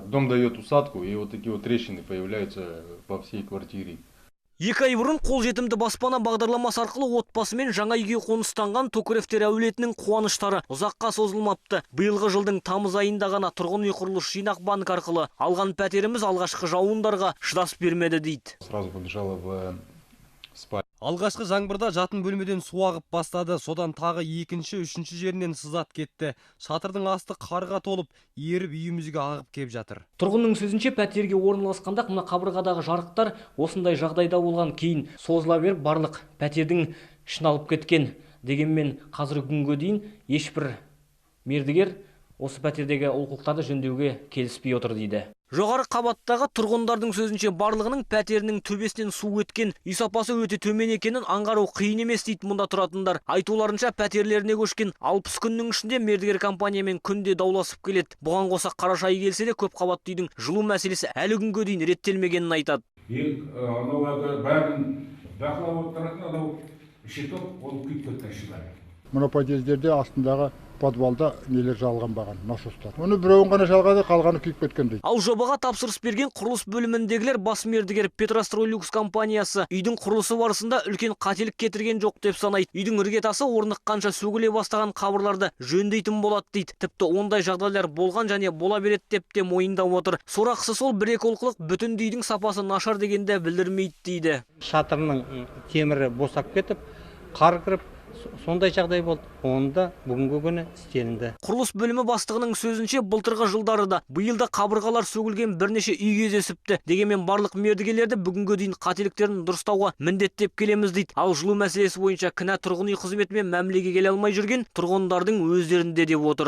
Дом дает усадку, и вот такие вот трещины появляются по всей квартире. 2 ай бұрын қолжетімді баспана бағдарламасы арқылы отбасымен жаңа үйге қоныстанған Токаревтер әулетінің қуаныштары ұзаққа созылмапты. Биылғы жылдың тамыз айында ғана тұрғын үй құрылыс жинақ банк арқылы алған пәтеріміз алғашқы жауындарға шыдас бермеді дейді. Сразу побежала в спальню. Алғашқы жаңбырда жатын бөлмеден су ағып бастады. Содан тағы екінші, үшінші жерінен сызат кетті. Шатырдың асты қарға толып, еріп үйімізге ағып кеп жатыр. Тұрғынның сөзінше пәтерге орналасқанда мына қабырғадағы жарықтар осындай жағдайда болған, кейін созыла беріп барлық пәтердің ішін алып кеткен. Дегенмен қазіргі күнге дейін ешбір мердігер осы пәтердегі олқылықтарды жөндеуге келіспей отыр дейді. Жоғары қабаттағы тұрғындардың сөзінше барлығының пәтерінің төбесінен су өткен, үй сапасы өте төмен екенін аңғару қиын емес дейді мұнда тұратындар. Айтуларынша пәтерлеріне көшкен 60 күннің ішінде мердігер компаниямен күнде дауласып келеді. Бұған қоса қараша айы келсе де көп қабатты үйдің жылу мәселесі әлі күнге дейін реттелмегенін айтады. Бәрін бақылап отыратын анау щиток ол күйіп кеткен шығар. Мына подъездерде астындағы подвалда нелер жалған баған, насостар. Оны біреуін ғана жалғады, қалғаны күйіп кеткен дейді. Ал жобаға тапсырыс берген құрылыс бөліміндегілер бас мердігер Петрострой-Люкс компаниясы үйдің құрылысы барысында үлкен қателік кетірген жоқ деп санайды. Үйдің іргетасы орныққанша сөгіле бастаған қабырларды жөндейтін болады дейді. Тіпті ондай жағдайлар болған және бола береді деп те мойындап отыр. Сорақысы сол бір-екі олқылық бүтін үйдің сапасы нашар дегенде білдірмейді дейді. Шатырның темірі босап кетіп, қар кіріп, сондай жағдай болды. Онда бүгінгі күні істелінді. Құрылыс бөлімі бастығының сөзінше былтырғы жылдарда биылда қабырғалар сөгілген бірнеше үй кездесіпті. Дегенмен барлық мердігерлерді бүгінгі дейін қателіктерін дұрыстауға міндеттеп келеміз дейді. Ал жылу мәселесі бойынша кінә тұрғын үй қызметімен мәмілеге келе алмай жүрген тұрғындардың өздерінде деп отыр.